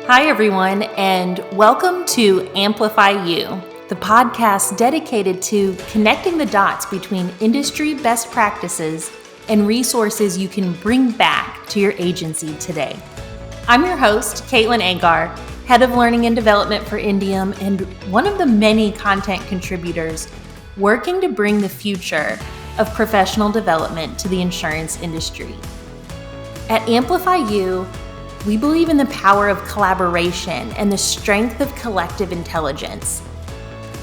Hi, everyone, and welcome to Amplify You, the podcast dedicated to connecting the dots between industry best practices and resources you can bring back to your agency today. I'm your host, Caitlin Agar, Head of Learning and Development for Indium, and one of the many content contributors working to bring the future of professional development to the insurance industry. At Amplify You, we believe in the power of collaboration and the strength of collective intelligence.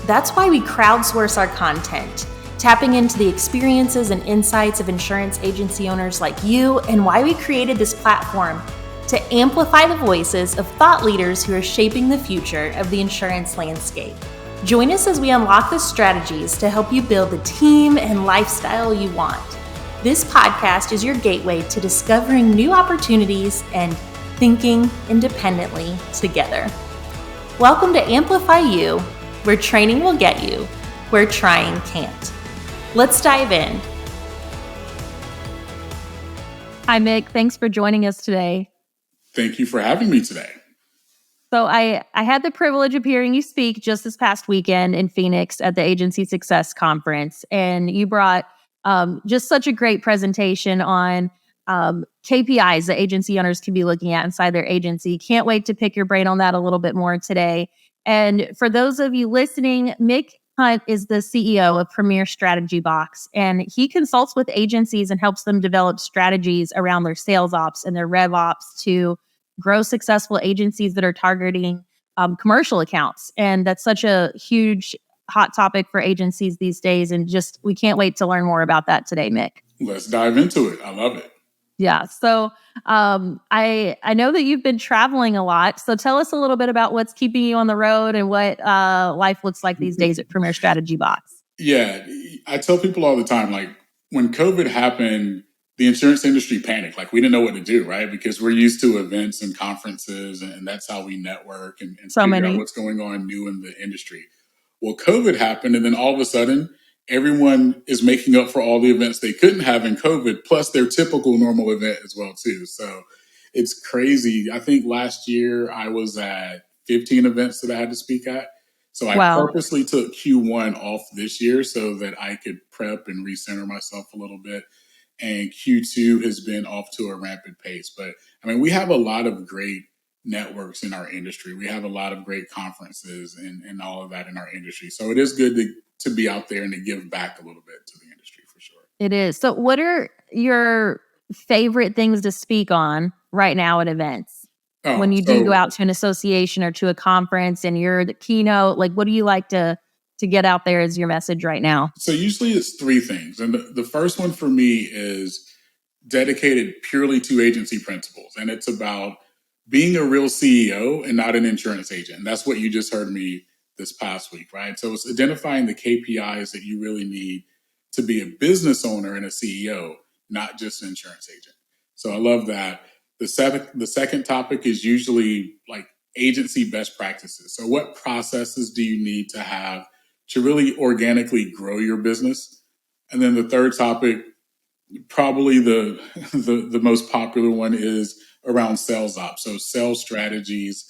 That's why we crowdsource our content, tapping into the experiences and insights of insurance agency owners like you, and why we created this platform to amplify the voices of thought leaders who are shaping the future of the insurance landscape. Join us as we unlock the strategies to help you build the team and lifestyle you want. This podcast is your gateway to discovering new opportunities and thinking independently together. Welcome to Amplify You, where training will get you where trying can't. Let's dive in. Hi, Mick. Thanks for joining us today. Thank you for having me today. So I had the privilege of hearing you speak just this past weekend in Phoenix at the Agency Success Conference, and you brought just such a great presentation on KPIs that agency owners can be looking at inside their agency. Can't wait to pick your brain on that a little bit more today. And for those of you listening, Mick Hunt is the CEO of Premier Strategy Box, and he consults with agencies and helps them develop strategies around their sales ops and their rev ops to grow successful agencies that are targeting commercial accounts. And that's such a huge hot topic for agencies these days. And just, we can't wait to learn more about that today, Mick. Let's dive into it. I love it. Yeah. So I know that you've been traveling a lot. So tell us a little bit about what's keeping you on the road and what life looks like these days at Premier Strategy Box. Yeah. I tell people all the time, like when COVID happened, the insurance industry panicked. Like we didn't know what to do, right? Because we're used to events and conferences, and that's how we network and figure out what's going on new in the industry. Well, COVID happened, and then all of a sudden, everyone is making up for all the events they couldn't have in COVID, plus their typical normal event as well, too. So it's crazy. I think last year I was at 15 events that I had to speak at. So I purposely took Q1 off this year so that I could prep and recenter myself a little bit. And Q2 has been off to a rampant pace. But I mean, we have a lot of great networks in our industry. We have a lot of great conferences and all of that in our industry. So it is good to be out there and to give back a little bit to the industry for sure. It is. So what are your favorite things to speak on right now at events? When you do go out to an association or to a conference and you're the keynote, like what do you like to get out there as your message right now? So usually it's three things. And the first one for me is dedicated purely to agency principles. And it's about being a real CEO and not an insurance agent. And that's what you just heard me this past week, right? So it's identifying the KPIs that you really need to be a business owner and a CEO, not just an insurance agent. So I love that. The second topic is usually like agency best practices. So what processes do you need to have to really organically grow your business? And then the third topic, probably the most popular one, is around sales ops. So sales strategies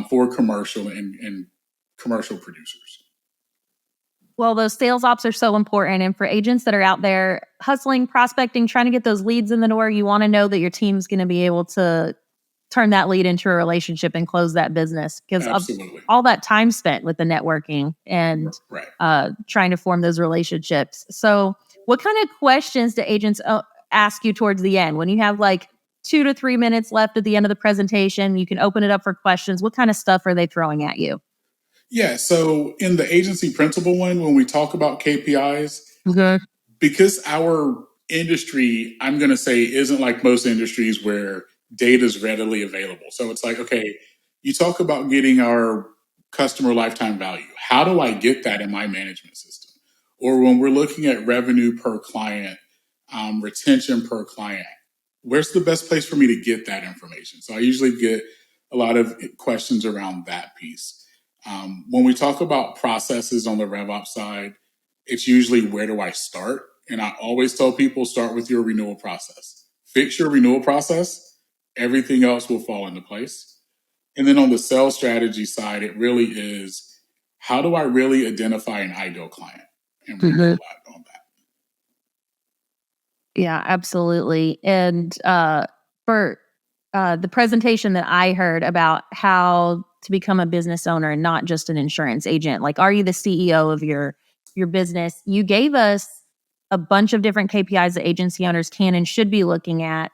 for commercial and commercial producers. Well, those sales ops are so important. And for agents that are out there hustling, prospecting, trying to get those leads in the door, you want to know that your team's going to be able to turn that lead into a relationship and close that business, because of all that time spent with the networking and trying to form those relationships. So what kind of questions do agents ask you towards the end? When you have like 2 to 3 minutes left at the end of the presentation, you can open it up for questions. What kind of stuff are they throwing at you? Yeah, so in the agency principal one, when we talk about KPIs, because our industry, I'm going to say, isn't like most industries where data is readily available. So it's like, okay, you talk about getting our customer lifetime value. How do I get that in my management system? Or when we're looking at revenue per client, retention per client, where's the best place for me to get that information? So I usually get a lot of questions around that piece. When we talk about processes on the RevOps side, it's usually where do I start? And I always tell people, start with your renewal process. Fix your renewal process, everything else will fall into place. And then on the sales strategy side, it really is, how do I really identify an ideal client and really go out on that? Yeah, absolutely. And for the presentation that I heard about how to become a business owner and not just an insurance agent, like, are you the CEO of your business? You gave us a bunch of different KPIs that agency owners can and should be looking at.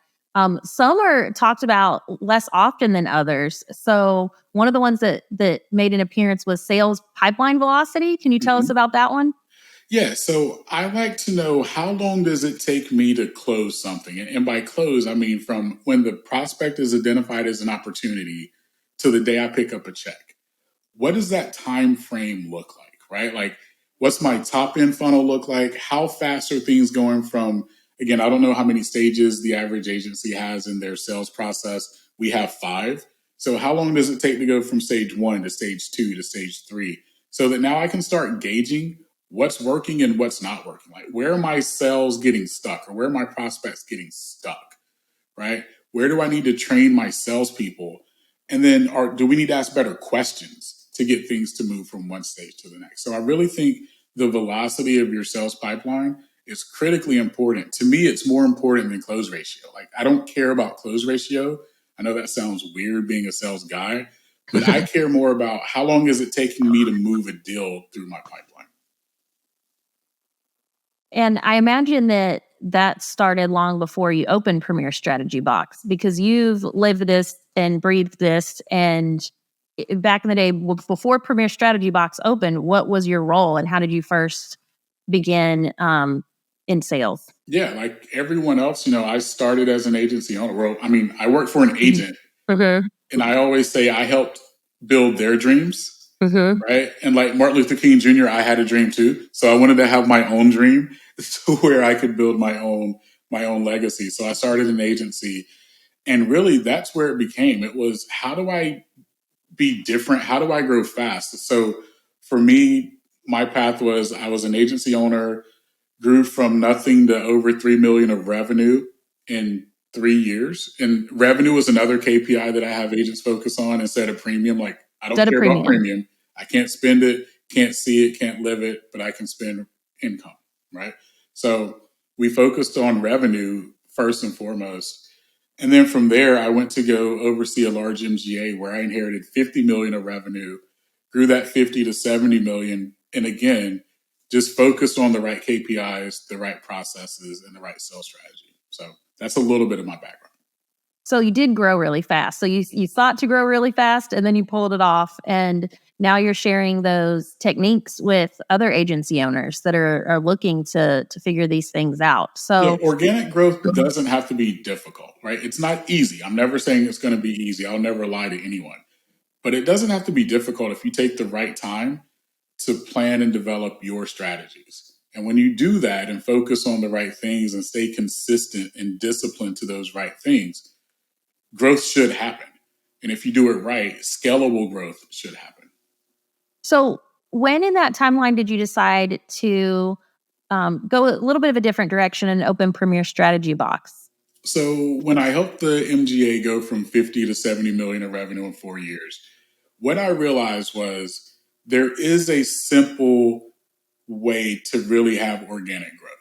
Some are talked about less often than others. So one of the ones that made an appearance was sales pipeline velocity. Can you tell us about that one? Yeah, so I like to know, how long does it take me to close something? And by close, I mean from when the prospect is identified as an opportunity to the day I pick up a check. What does that time frame look like, right? Like, what's my top end funnel look like? How fast are things going from, again, I don't know how many stages the average agency has in their sales process. We have 5. So how long does it take to go from stage 1 to stage 2 to stage 3? So that now I can start gauging what's working and what's not working. Like, where are my sales getting stuck, or where are my prospects getting stuck, right? Where do I need to train my salespeople? And then, do we need to ask better questions to get things to move from one stage to the next? So I really think the velocity of your sales pipeline is critically important. To me, it's more important than close ratio. Like, I don't care about close ratio. I know that sounds weird being a sales guy, but I care more about how long is it taking me to move a deal through my pipeline. And I imagine that started long before you opened Premier Strategy Box, because you've lived this and breathed this. And back in the day, before Premier Strategy Box opened, what was your role and how did you first begin in sales? Yeah, like everyone else, I started as an agency owner. Well, I mean, I work for an agent, and I always say I helped build their dreams. Right. And like Martin Luther King Jr., I had a dream too. So I wanted to have my own dream to where I could build my own legacy. So I started an agency, and really that's where it became. It was, how do I be different? How do I grow fast? So for me, my path was, I was an agency owner, grew from nothing to over 3 million of revenue in 3 years. And revenue was another KPI that I have agents focus on instead of premium. Like, I don't care about premium. I can't spend it, can't see it, can't live it, but I can spend income, right? So we focused on revenue first and foremost. And then from there, I went to go oversee a large MGA where I inherited 50 million of revenue, grew that 50 to 70 million. And again, just focused on the right KPIs, the right processes, and the right sales strategy. So that's a little bit of my background. So you did grow really fast. So you thought to grow really fast and then you pulled it off. And now you're sharing those techniques with other agency owners that are looking to figure these things out. So yeah, organic growth doesn't have to be difficult, right? It's not easy. I'm never saying it's going to be easy. I'll never lie to anyone. But it doesn't have to be difficult if you take the right time to plan and develop your strategies. And when you do that and focus on the right things and stay consistent and disciplined to those right things, growth should happen. And if you do it right, scalable growth should happen. So when in that timeline did you decide to go a little bit of a different direction and open Premier Strategy Box? So when I helped the MGA go from 50 to 70 million of revenue in 4 years, what I realized was there is a simple way to really have organic growth.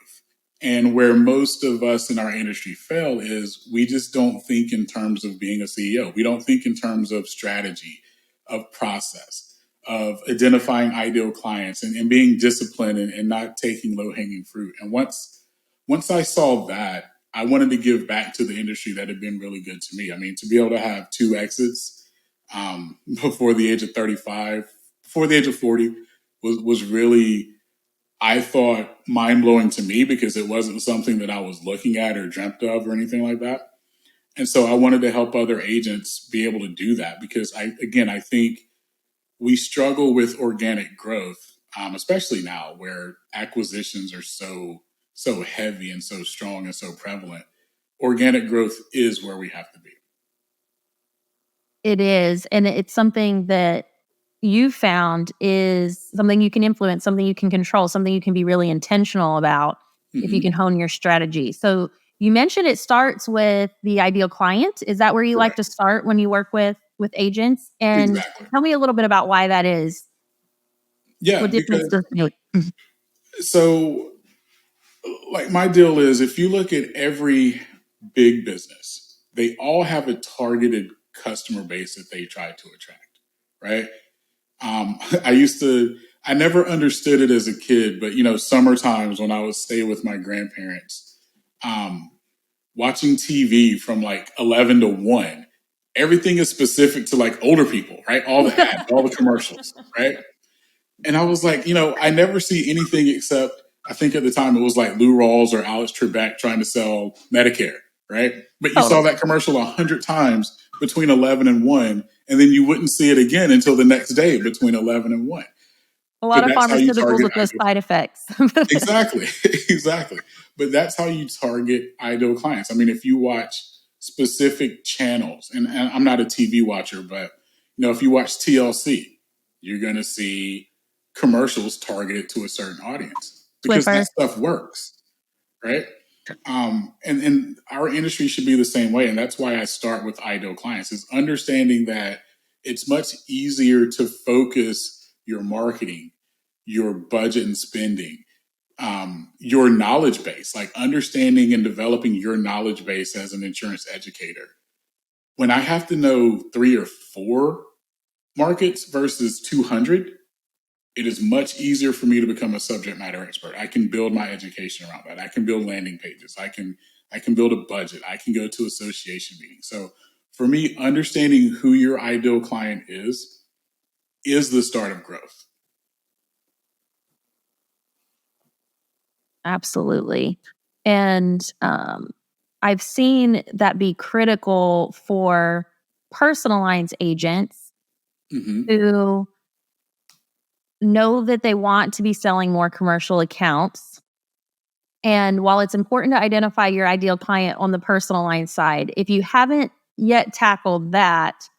And where most of us in our industry fail is, we just don't think in terms of being a CEO. We don't think in terms of strategy, of process, of identifying ideal clients, and being disciplined, and not taking low hanging fruit. And once I saw that, I wanted to give back to the industry that had been really good to me. I mean, to be able to have 2 exits before the age of 35, before the age of 40, was really, I thought, mind blowing to me, because it wasn't something that I was looking at or dreamt of or anything like that. And so I wanted to help other agents be able to do that, because I think we struggle with organic growth, especially now where acquisitions are so heavy and so strong and so prevalent. Organic growth is where we have to be. It is. And it's something that you found is something you can influence, something you can control, something you can be really intentional about if you can hone your strategy. So you mentioned it starts with the ideal client. Is that where you like to start when you work with with agents. And Exactly. tell me a little bit about why that is. Yeah, What difference does it make? so like my deal is if you look at every big business, they all have a targeted customer base that they try to attract, right? I never understood it as a kid, but summer times when I would stay with my grandparents, um, watching TV from like 11 to 1, everything is specific to like older people, right? All the ads, all the commercials, right? And I was like, I never see anything except I think at the time it was like Lou Rawls or Alex Trebek trying to sell Medicare, right? But you saw that commercial 100 times between 11 and 1, and then you wouldn't see it again until the next day between 11 and 1. A lot of pharmaceuticals with those side effects. Exactly. Exactly. But that's how you target ideal clients. I mean, if you watch specific channels, and I'm not a TV watcher, but if you watch TLC, you're going to see commercials targeted to a certain audience because that stuff works, right? And our industry should be the same way. And that's why I start with ideal clients, is understanding that it's much easier to focus your marketing, your budget and spending, your knowledge base, like understanding and developing your knowledge base as an insurance educator. When I have to know 3 or 4 markets versus 200, it is much easier for me to become a subject matter expert. I can build my education around that. I can build landing pages. I can build a budget. I can go to association meetings. So for me, understanding who your ideal client is the start of growth. Absolutely. And I've seen that be critical for personal lines agents who know that they want to be selling more commercial accounts. And while it's important to identify your ideal client on the personal line side, if you haven't yet tackled that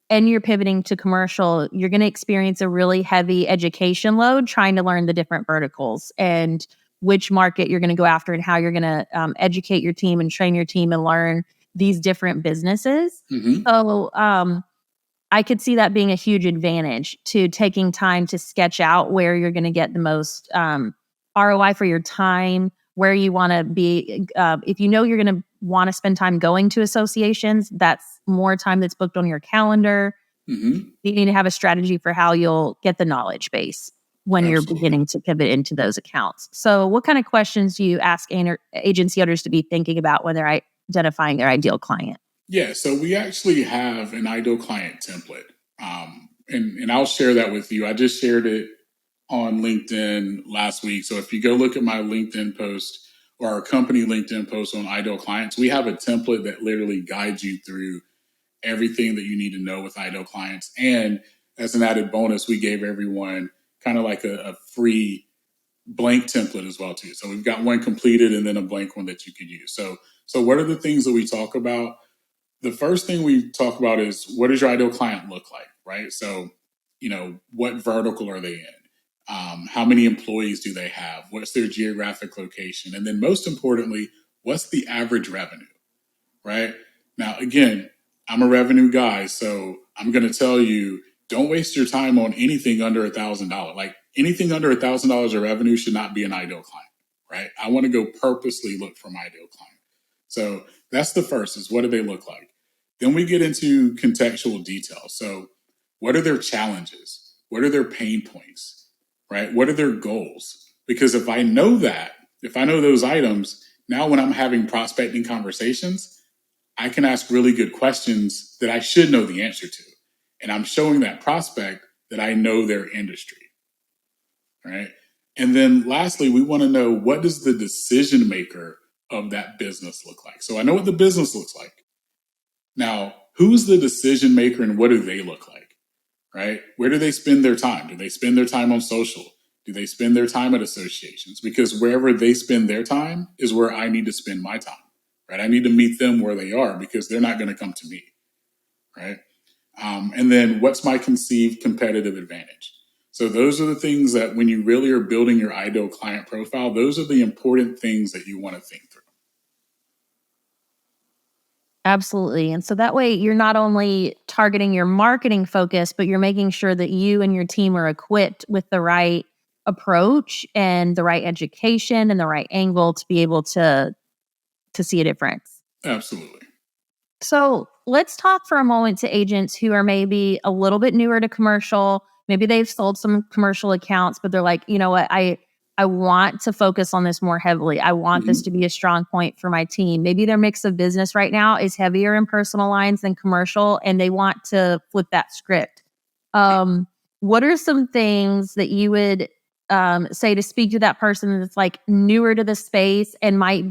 and you're pivoting to commercial, you're going to experience a really heavy education load trying to learn the different verticals and which market you're going to go after and how you're going to educate your team and train your team and learn these different businesses. So I could see that being a huge advantage to taking time to sketch out where you're going to get the most ROI for your time, where you want to be. If you know you're going to want to spend time going to associations, that's more time that's booked on your calendar. You need to have a strategy for how you'll get the knowledge base when you're beginning to pivot into those accounts. So what kind of questions do you ask agency owners to be thinking about when they're identifying their ideal client? Yeah, so we actually have an ideal client template. And I'll share that with you. I just shared it on LinkedIn last week. So if you go look at my LinkedIn post or our company LinkedIn post on ideal clients, we have a template that literally guides you through everything that you need to know with ideal clients. And as an added bonus, we gave everyone kind of like a free blank template as well too. So we've got one completed and then a blank one that you could use. So what are the things that we talk about? The first thing we talk about is, what does your ideal client look like, right? So, what vertical are they in? How many employees do they have? What's their geographic location? And then most importantly, what's the average revenue, right? Now, again, I'm a revenue guy, so I'm going to tell you, don't waste your time on anything under $1,000. Like anything under $1,000 of revenue should not be an ideal client, right? I want to go purposely look for my ideal client. So that's the first, is what do they look like? Then we get into contextual details. So what are their challenges? What are their pain points, right? What are their goals? Because if I know that, if I know those items, now when I'm having prospecting conversations, I can ask really good questions that I should know the answer to. And I'm showing that prospect that I know their industry, right? And then lastly, we want to know, what does the decision maker of that business look like? So I know what the business looks like. Now, who's the decision maker and what do they look like, right? Where do they spend their time? Do they spend their time on social? Do they spend their time at associations? Because wherever they spend their time is where I need to spend my time, right? I need to meet them where they are because they're not going to come to me, right? And then what's my conceived competitive advantage? So those are the things that when you really are building your ideal client profile, those are the important things that you want to think through. Absolutely. And so that way you're not only targeting your marketing focus, but you're making sure that you and your team are equipped with the right approach and the right education and the right angle to be able to see a difference. Absolutely. So let's talk for a moment to agents who are maybe a little bit newer to commercial. Maybe they've sold some commercial accounts, but they're like, you know what, I want to focus on this more heavily. I want this to be a strong point for my team. Maybe their mix of business right now is heavier in personal lines than commercial, and they want to flip that script. What are some things that you would say to speak to that person that's like newer to the space and might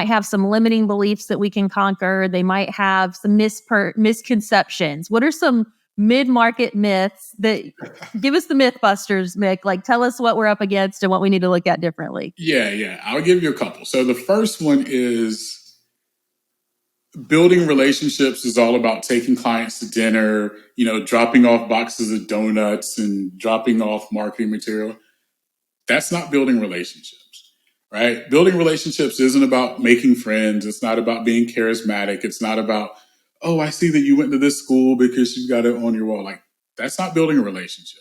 have some limiting beliefs that we can conquer? They might have some misconceptions. What are some mid-market myths that give us the MythBusters, Mick? Like, tell us what we're up against and what we need to look at differently. Yeah. I'll give you a couple. So the first one is building relationships is all about taking clients to dinner, dropping off boxes of donuts and dropping off marketing material. That's not building relationships, right? Building relationships isn't about making friends. It's not about being charismatic. It's not about, oh, I see that you went to this school because you've got it on your wall. Like, that's not building a relationship.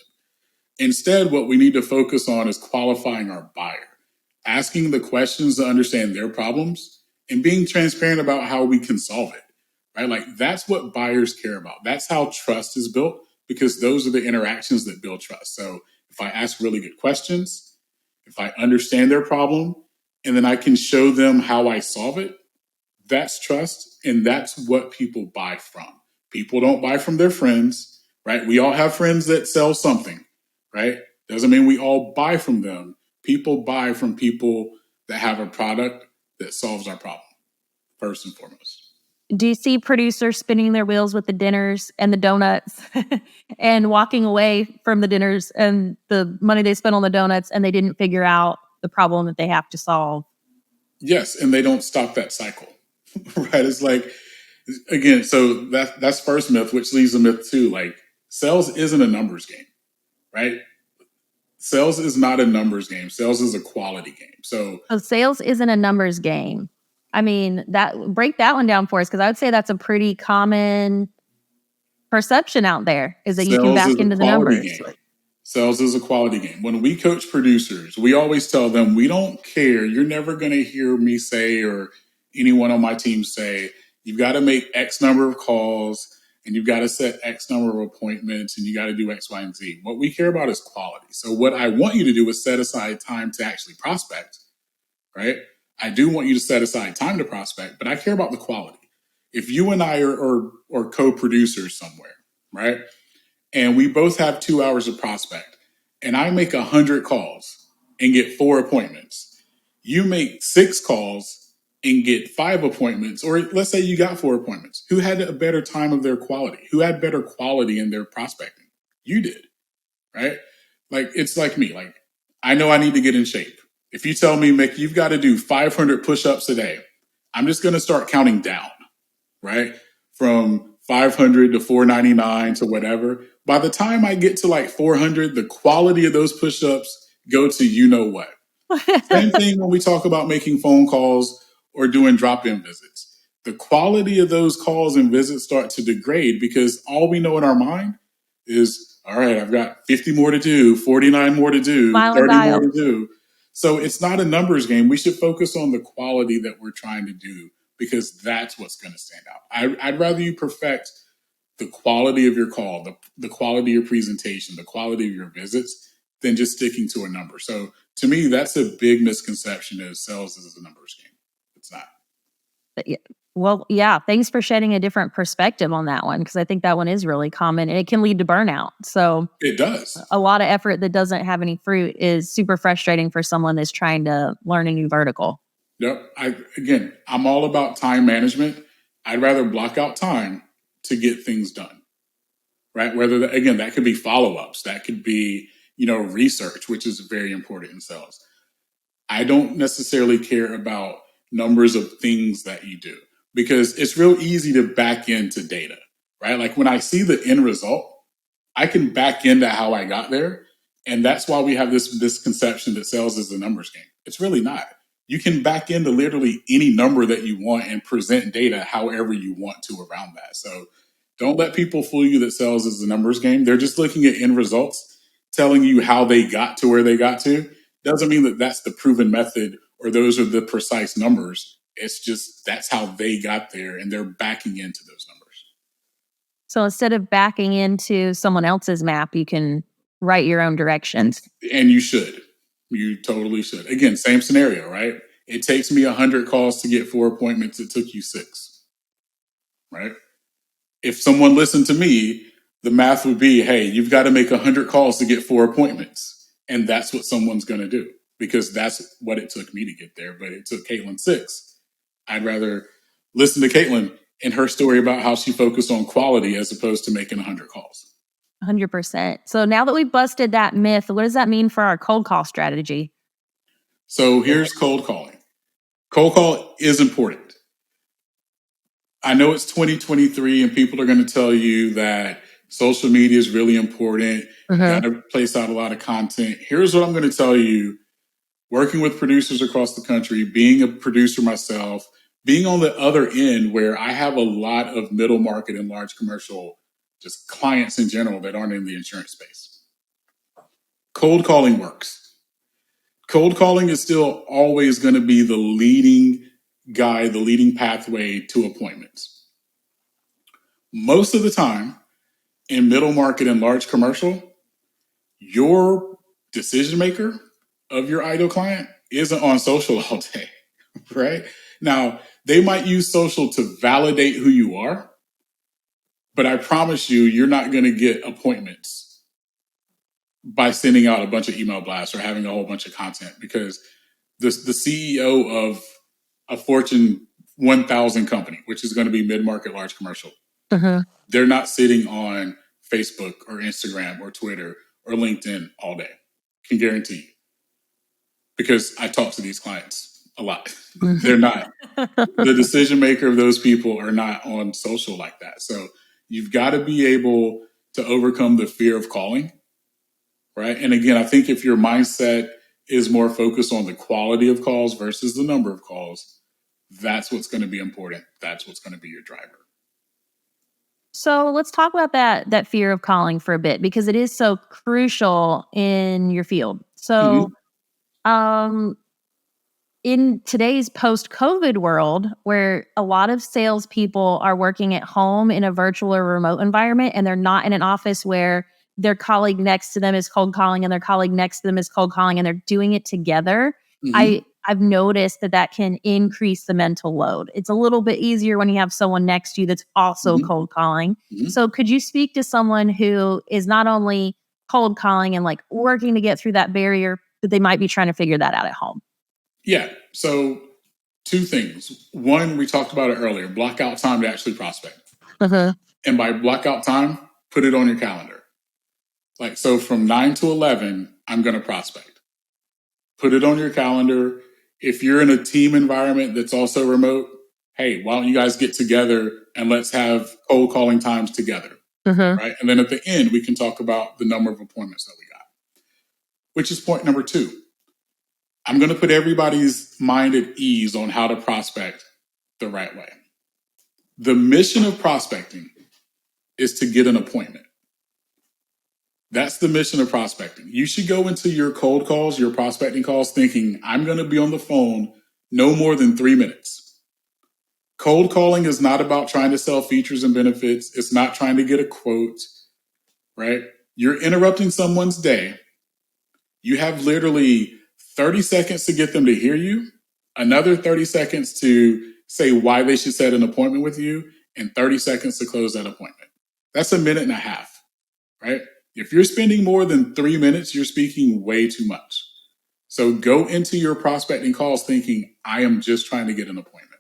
Instead, what we need to focus on is qualifying our buyer, asking the questions to understand their problems, and being transparent about how we can solve it, right? Like, that's what buyers care about. That's how trust is built, because those are the interactions that build trust. So if I ask really good questions, if I understand their problem, and then I can show them how I solve it, that's trust, and that's what people buy from. People don't buy from their friends, right? We all have friends that sell something, right? Doesn't mean we all buy from them. People buy from people that have a product that solves our problem, first and foremost. Do you see producers spinning their wheels with the dinners and the donuts and walking away from the dinners and the money they spent on the donuts, and they didn't figure out the problem that they have to solve? Yes, and they don't stop that cycle, right? It's like, again, so that's first myth, which leads to myth two. Like, sales isn't a numbers game, right? Sales is not a numbers game. Sales is a quality game. So sales isn't a numbers game. I mean, break that one down for us, because I would say that's a pretty common perception out there, is that you can back into the numbers. Sales is a quality game. When we coach producers, we always tell them, we don't care. You're never going to hear me say, or anyone on my team say, you've got to make X number of calls and you've got to set X number of appointments and you got to do X, Y, and Z. What we care about is quality. So what I want you to do is set aside time to actually prospect, right? I do want you to set aside time to prospect, but I care about the quality. If you and I are co-producers somewhere, right? And we both have 2 hours of prospect, and I make 100 calls and get 4 appointments. You make 6 calls and get 5 appointments, or let's say you got 4 appointments. Who had a better time of their quality? Who had better quality in their prospecting? You did, right? Like, it's like me. Like, I know I need to get in shape. If you tell me, Mick, you've got to do 500 push-ups a day, I'm just going to start counting down, right? From 500 to 499 to whatever. By the time I get to like 400, the quality of those push-ups go to you know what. Same thing when we talk about making phone calls or doing drop-in visits. The quality of those calls and visits start to degrade because all we know in our mind is, all right, I've got 50 more to do, 49 more to do, 30 more to do. So it's not a numbers game. We should focus on the quality that we're trying to do, because that's what's going to stand out. I'd rather you perfect the quality of your call, the quality of your presentation, the quality of your visits, than just sticking to a number. So to me, that's a big misconception, is sales is a numbers game. It's not. Well, yeah, thanks for shedding a different perspective on that one, because I think that one is really common and it can lead to burnout. So it does. A lot of effort that doesn't have any fruit is super frustrating for someone that's trying to learn a new vertical. Yep. I'm all about time management. I'd rather block out time to get things done, right? That could be follow-ups. That could be, research, which is very important in sales. I don't necessarily care about numbers of things that you do, because it's real easy to back into data, right? Like, when I see the end result, I can back into how I got there. And that's why we have this misconception that sales is a numbers game. It's really not. You can back into literally any number that you want and present data however you want to around that. So don't let people fool you that sales is a numbers game. They're just looking at end results, telling you how they got to where they got to. Doesn't mean that that's the proven method or those are the precise numbers. It's just that's how they got there, and they're backing into those numbers. So instead of backing into someone else's map, you can write your own directions. And you should. You totally should. Again, same scenario, right? It takes me 100 calls to get 4 appointments. It took you 6, right? If someone listened to me, the math would be, hey, you've got to make 100 calls to get 4 appointments. And that's what someone's going to do because that's what it took me to get there. But it took Caitlin 6. I'd rather listen to Caitlin and her story about how she focused on quality as opposed to making 100 calls. 100%. So now that we've busted that myth, what does that mean for our cold call strategy? So here's cold calling. Cold call is important. I know it's 2023 and people are going to tell you that social media is really important. You got to place out a lot of content. Here's what I'm going to tell you. Working with producers across the country, being a producer myself, being on the other end where I have a lot of middle market and large commercial just clients in general that aren't in the insurance space. Cold calling works. Cold calling is still always going to be the leading guide, the leading pathway to appointments. Most of the time in middle market and large commercial, your decision maker of your ideal client isn't on social all day, right? Now, they might use social to validate who you are, but I promise you, you're not going to get appointments by sending out a bunch of email blasts or having a whole bunch of content because the CEO of a Fortune 1000 company, which is going to be mid-market, large commercial, they're not sitting on Facebook or Instagram or Twitter or LinkedIn all day. Can guarantee you. Because I talk to these clients a lot. They're not. The decision maker of those people are not on social like that. So you've got to be able to overcome the fear of calling, right? And again, I think if your mindset is more focused on the quality of calls versus the number of calls, that's what's going to be important. That's what's going to be your driver. So let's talk about that fear of calling for a bit because it is so crucial in your field. So in today's post-COVID world, where a lot of salespeople are working at home in a virtual or remote environment, and they're not in an office where their colleague next to them is cold calling and their colleague next to them is cold calling, and they're doing it together, I've noticed that can increase the mental load. It's a little bit easier when you have someone next to you that's also cold calling. So could you speak to someone who is not only cold calling and like working to get through that barrier, but they might be trying to figure that out at home? Yeah. So 2 things. One, we talked about it earlier, block out time to actually prospect. And by block out time, put it on your calendar. Like, so from 9 to 11, I'm going to prospect. Put it on your calendar. If you're in a team environment that's also remote, hey, why don't you guys get together and let's have cold calling times together, right? And then at the end, we can talk about the number of appointments that we got, which is point number 2. I'm going to put everybody's mind at ease on how to prospect the right way. The mission of prospecting is to get an appointment. That's the mission of prospecting. You should go into your cold calls, your prospecting calls, thinking, I'm going to be on the phone no more than 3 minutes. Cold calling is not about trying to sell features and benefits. It's not trying to get a quote, right? You're interrupting someone's day. You have literally 30 seconds to get them to hear you, another 30 seconds to say why they should set an appointment with you, and 30 seconds to close that appointment. That's a minute and a half, right? If you're spending more than 3 minutes, you're speaking way too much. So go into your prospecting calls thinking, I am just trying to get an appointment.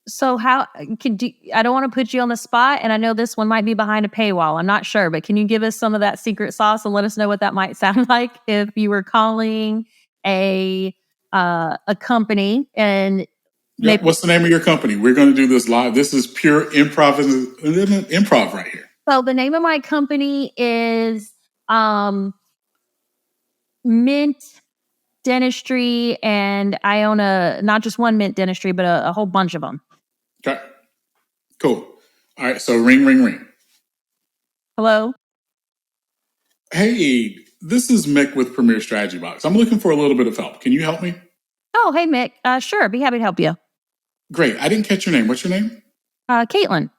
So how I don't want to put you on the spot, and I know this one might be behind a paywall. I'm not sure, but can you give us some of that secret sauce and let us know what that might sound like if you were calling a company and what's the name of your company? We're going to do this live. This is pure improv right here. So the name of my company is Mint Dentistry, and I own not just one Mint Dentistry, but a whole bunch of them. Okay. Cool. All right. So ring, ring, ring. Hello? Hey, this is Mick with Premier Strategy Box. I'm looking for a little bit of help. Can you help me? Oh, hey, Mick. Sure. Be happy to help you. Great. I didn't catch your name. What's your name? Caitlin.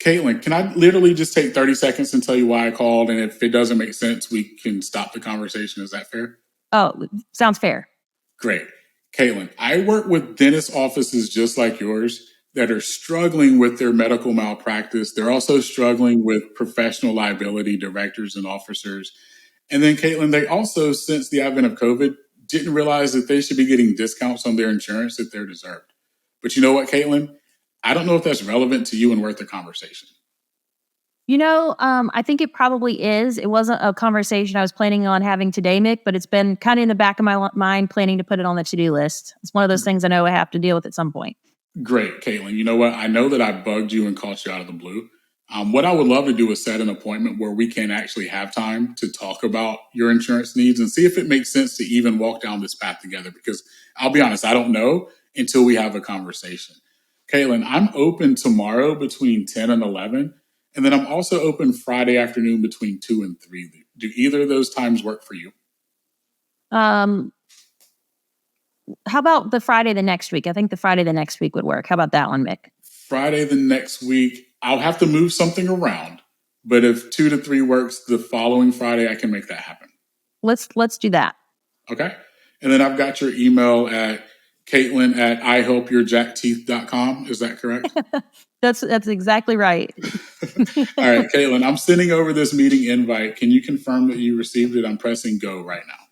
Caitlin, can I literally just take 30 seconds and tell you why I called? And if it doesn't make sense, we can stop the conversation. Is that fair? Oh, sounds fair. Great. Caitlin, I work with dentist offices just like yours that are struggling with their medical malpractice. They're also struggling with professional liability directors and officers. And then, Caitlin, they also, since the advent of COVID, didn't realize that they should be getting discounts on their insurance that they're deserved. But you know what, Caitlin? I don't know if that's relevant to you and worth the conversation. I think it probably is. It wasn't a conversation I was planning on having today, Mick, but it's been kind of in the back of my mind planning to put it on the to-do list. It's one of those things I know I have to deal with at some point. Great, Caitlin. You know what? I know that I bugged you and caught you out of the blue. What I would love to do is set an appointment where we can actually have time to talk about your insurance needs and see if it makes sense to even walk down this path together. Because I'll be honest, I don't know until we have a conversation. Caitlin, I'm open tomorrow between 10 and 11. And then I'm also open Friday afternoon between 2 and 3. Do either of those times work for you? How about the Friday the next week? I think the Friday the next week would work. How about that one, Mick? Friday the next week, I'll have to move something around. But if 2 to 3 works the following Friday, I can make that happen. Let's do that. Okay. And then I've got your email at Caitlin at ihopeyourjackteeth.com. Is that correct? That's exactly right. All right, Caitlin, I'm sending over this meeting invite. Can you confirm that you received it? I'm pressing go right now.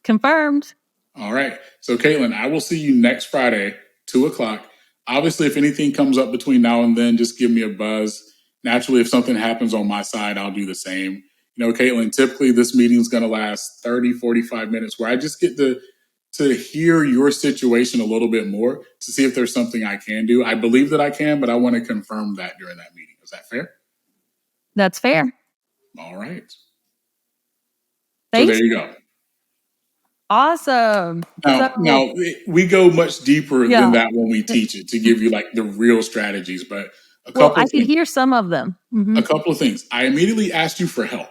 Confirmed. All right. So, Caitlin, I will see you next Friday, 2:00. Obviously, if anything comes up between now and then, just give me a buzz. Naturally, if something happens on my side, I'll do the same. Caitlin, typically this meeting is going to last 30, 45 minutes where I just get to hear your situation a little bit more to see if there's something I can do. I believe that I can, but I want to confirm that during that meeting. Is that fair? That's fair. All right. Thanks. So there you go. Awesome. Now we go much deeper than that when we teach it to give you like the real strategies, but I could hear some of them. A couple of things. I immediately asked you for help.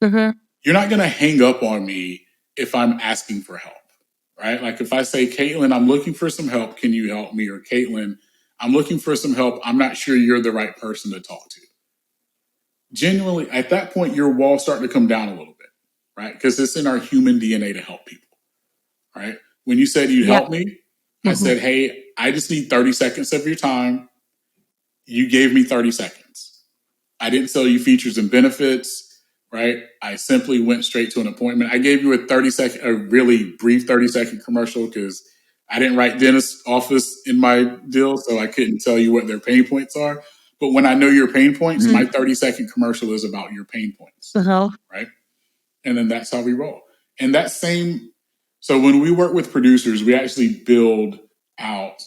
Mm-hmm. You're not going to hang up on me if I'm asking for help, right? Like if I say, Caitlin, I'm looking for some help. Can you help me? Or Caitlin, I'm looking for some help. I'm not sure you're the right person to talk to. Genuinely, at that point, your wall's starting to come down a little bit, right? Because it's in our human DNA to help people, right? When you said you'd help me, I said, hey, I just need 30 seconds of your time. You gave me 30 seconds. I didn't sell you features and benefits, right? I simply went straight to an appointment. I gave you a really brief 30-second commercial because I didn't write dentist office in my deal, so I couldn't tell you what their pain points are. But when I know your pain points, my 30-second commercial is about your pain points, right? And then that's how we roll. And so when we work with producers, we actually build out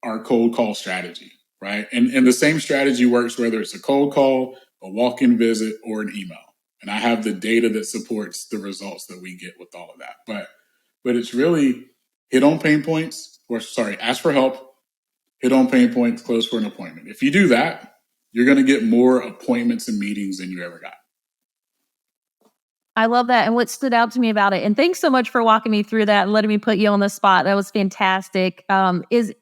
our cold call strategy, right? And the same strategy works whether it's a cold call, a walk-in visit, or an email. And I have the data that supports the results that we get with all of that. But it's really hit on pain points, ask for help, hit on pain points, close for an appointment. If you do that, you're going to get more appointments and meetings than you ever got. I love that. And what stood out to me about it, and thanks so much for walking me through that and letting me put you on the spot. That was fantastic. Is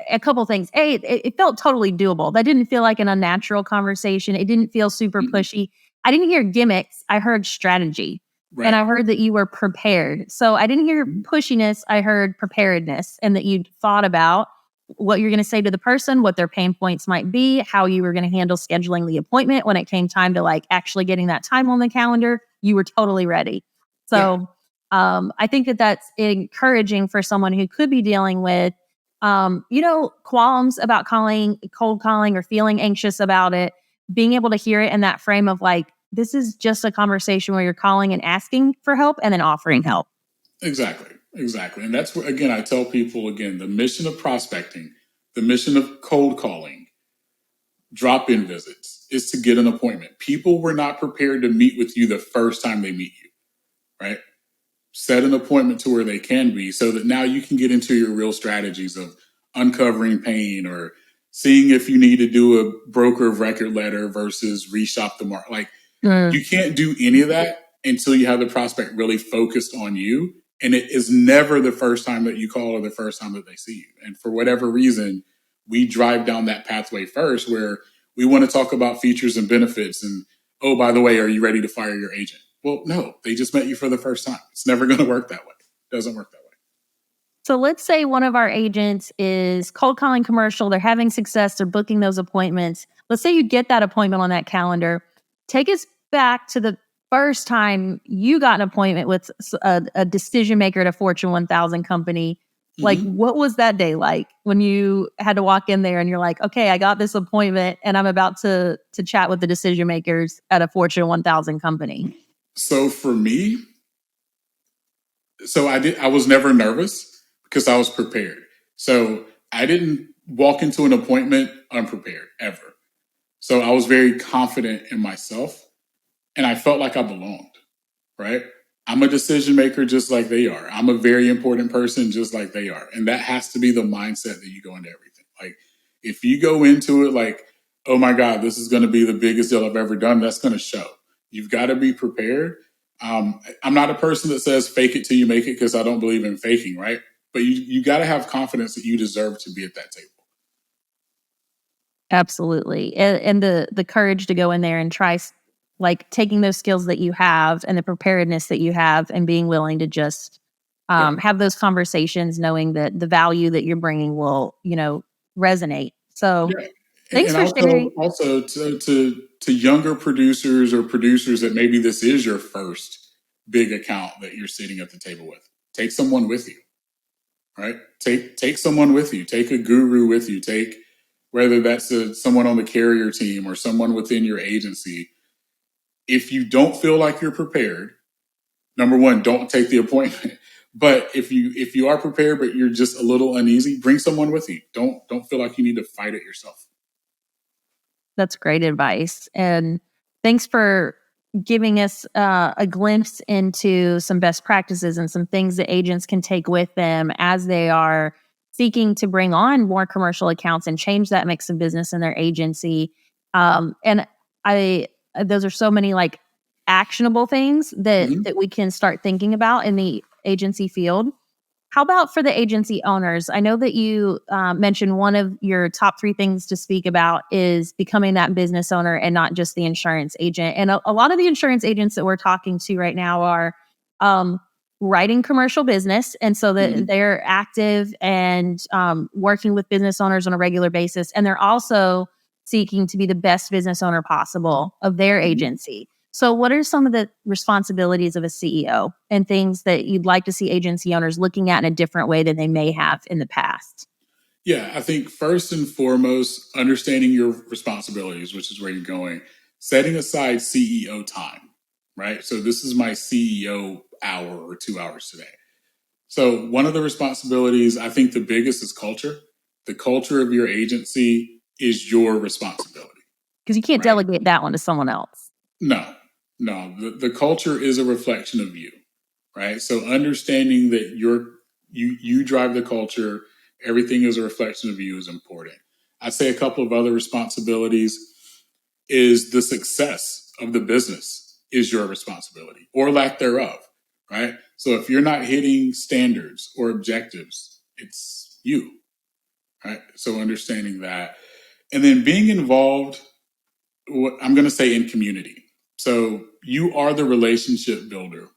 a couple things. It felt totally doable. That didn't feel like an unnatural conversation. It didn't feel super pushy. I didn't hear gimmicks. I heard strategy. Right. And I heard that you were prepared. So I didn't hear pushiness. I heard preparedness and that you thought about what you're going to say to the person, what their pain points might be, how you were going to handle scheduling the appointment when it came time to like actually getting that time on the calendar. You were totally ready. So I think that that's encouraging for someone who could be dealing with, qualms about cold calling or feeling anxious about it, being able to hear it in that frame of like, this is just a conversation where you're calling and asking for help and then offering help. Exactly. And that's where, again, I tell people, the mission of prospecting, the mission of cold calling, drop-in visits is to get an appointment. People were not prepared to meet with you the first time they meet you, right? set an appointment to where they can be, so that now you can get into your real strategies of uncovering pain or seeing if you need to do a broker of record letter versus reshop the market. Like, you can't do any of that until you have the prospect really focused on you. And it is never the first time that you call or the first time that they see you. And for whatever reason, we drive down that pathway first, where we want to talk about features and benefits. And, oh, by the way, are you ready to fire your agent? Well, no, they just met you for the first time. It's never going to work that way. It doesn't work that way. So let's say one of our agents is cold calling commercial. They're having success. They're booking those appointments. Let's say you get that appointment on that calendar. Take us back to the first time you got an appointment with a decision maker at a Fortune 1000 company. Like, what was that day like when you had to walk in there and you're like, okay, I got this appointment and I'm about to chat with the decision makers at a Fortune 1000 company? So for me, I was never nervous because I was prepared. So I didn't walk into an appointment unprepared ever. So I was very confident in myself and I felt like I belonged, right? I'm a decision maker just like they are. I'm a very important person just like they are. And that has to be the mindset that you go into everything. Like, if you go into it like, oh my God, this is going to be the biggest deal I've ever done, that's going to show. You've got to be prepared. I'm not a person that says fake it till you make it, because I don't believe in faking, right? But you got to have confidence that you deserve to be at that table. Absolutely. And the courage to go in there and try, like, taking those skills that you have and the preparedness that you have and being willing to just have those conversations, knowing that the value that you're bringing will, resonate. So thanks for sharing. Also to younger producers or producers that maybe this is your first big account that you're sitting at the table with, take someone with you, right? Take someone with you. Take a guru with you. Take, whether that's someone on the carrier team or someone within your agency. If you don't feel like you're prepared, number one, don't take the appointment. But if you are prepared but you're just a little uneasy, bring someone with you. Don't feel like you need to fight it yourself. That's great advice. And thanks for giving us a glimpse into some best practices and some things that agents can take with them as they are seeking to bring on more commercial accounts and change that mix of business in their agency. And those are so many like actionable things that we can start thinking about in the agency field. How about for the agency owners? I know that you mentioned one of your top 3 things to speak about is becoming that business owner and not just the insurance agent. And a lot of the insurance agents that we're talking to right now are writing commercial business. And so that they're active and working with business owners on a regular basis. And they're also seeking to be the best business owner possible of their agency. So what are some of the responsibilities of a CEO and things that you'd like to see agency owners looking at in a different way than they may have in the past? Yeah, I think first and foremost, understanding your responsibilities, which is where you're going, setting aside CEO time, right? So this is my CEO hour or 2 hours today. So one of the responsibilities, I think the biggest, is culture. The culture of your agency is your responsibility. Because you can't delegate that one to someone else. No. The culture is a reflection of you, right? So understanding that you drive the culture, everything is a reflection of you, is important. I'd say a couple of other responsibilities is the success of the business is your responsibility, or lack thereof, right? So if you're not hitting standards or objectives, it's you, right? So understanding that. And then being involved, what I'm going to say, in community. So you are the relationship builder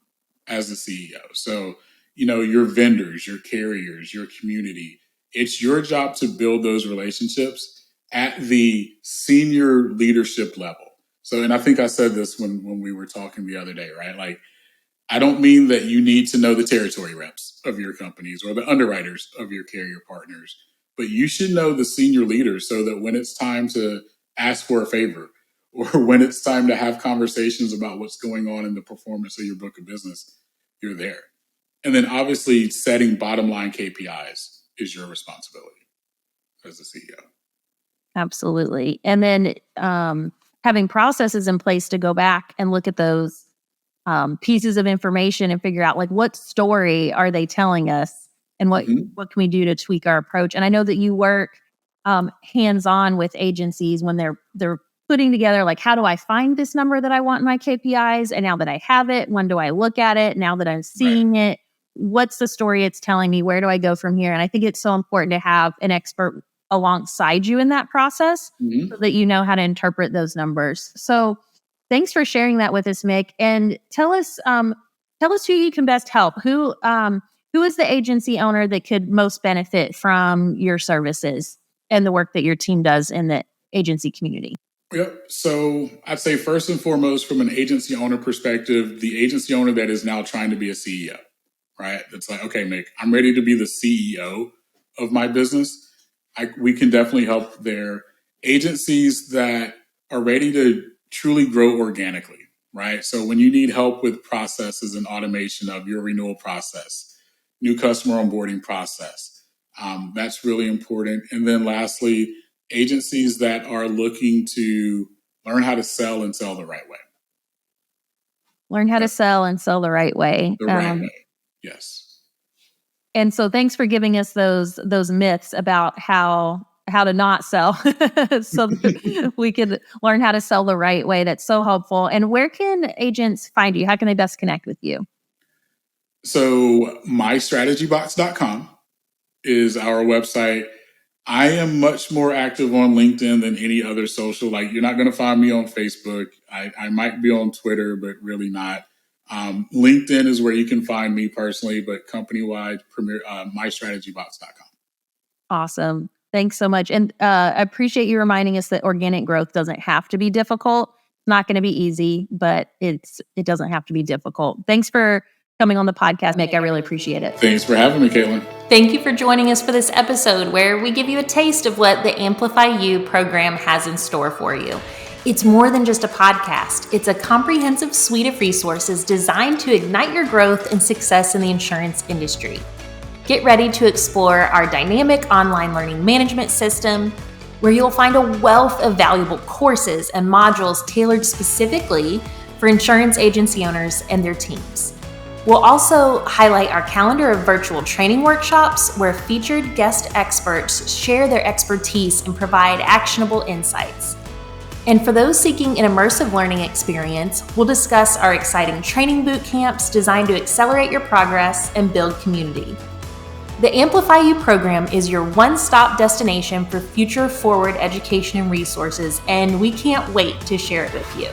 as the CEO. So, your vendors, your carriers, your community, it's your job to build those relationships at the senior leadership level. So, and I think I said this when we were talking the other day, right? Like, I don't mean that you need to know the territory reps of your companies or the underwriters of your carrier partners, but you should know the senior leaders, so that when it's time to ask for a favor, or when it's time to have conversations about what's going on in the performance of your book of business, you're there. And then obviously setting bottom line KPIs is your responsibility as a CEO. Absolutely. And then having processes in place to go back and look at those pieces of information and figure out like what story are they telling us and what can we do to tweak our approach. And I know that you work hands-on with agencies when they're putting together like, how do I find this number that I want in my KPIs? And now that I have it, when do I look at it? Now that I'm seeing it, what's the story it's telling me? Where do I go from here? And I think it's so important to have an expert alongside you in that process so that you know how to interpret those numbers. So thanks for sharing that with us, Mick. And tell us who you can best help. Who is the agency owner that could most benefit from your services and the work that your team does in the agency community? Yep. So I'd say first and foremost, from an agency owner perspective, the agency owner that is now trying to be a CEO, right? It's like, okay, Mick, I'm ready to be the CEO of my business. We can definitely help there. Agencies that are ready to truly grow organically, right? So when you need help with processes and automation of your renewal process, new customer onboarding process, that's really important. And then lastly, agencies that are looking to learn how to sell and sell the right way. Learn how to sell and sell the right way. The right way, yes. And so thanks for giving us those myths about how to not sell so that we could learn how to sell the right way. That's so helpful. And where can agents find you? How can they best connect with you? So mystrategybox.com is our website. I am much more active on LinkedIn than any other social. Like, you're not going to find me on Facebook. I might be on Twitter, but really not. LinkedIn is where you can find me personally, but company-wide, mystrategybox.com. Awesome. Thanks so much. And I appreciate you reminding us that organic growth doesn't have to be difficult. It's not going to be easy, but it doesn't have to be difficult. Thanks for coming on the podcast, Mick. I really appreciate it. Thanks for having me, Caitlin. Thank you for joining us for this episode where we give you a taste of what the Amplify You program has in store for you. It's more than just a podcast. It's a comprehensive suite of resources designed to ignite your growth and success in the insurance industry. Get ready to explore our dynamic online learning management system, where you'll find a wealth of valuable courses and modules tailored specifically for insurance agency owners and their teams. We'll also highlight our calendar of virtual training workshops where featured guest experts share their expertise and provide actionable insights. And for those seeking an immersive learning experience, we'll discuss our exciting training boot camps designed to accelerate your progress and build community. The Amplify You program is your one-stop destination for future forward education and resources, and we can't wait to share it with you.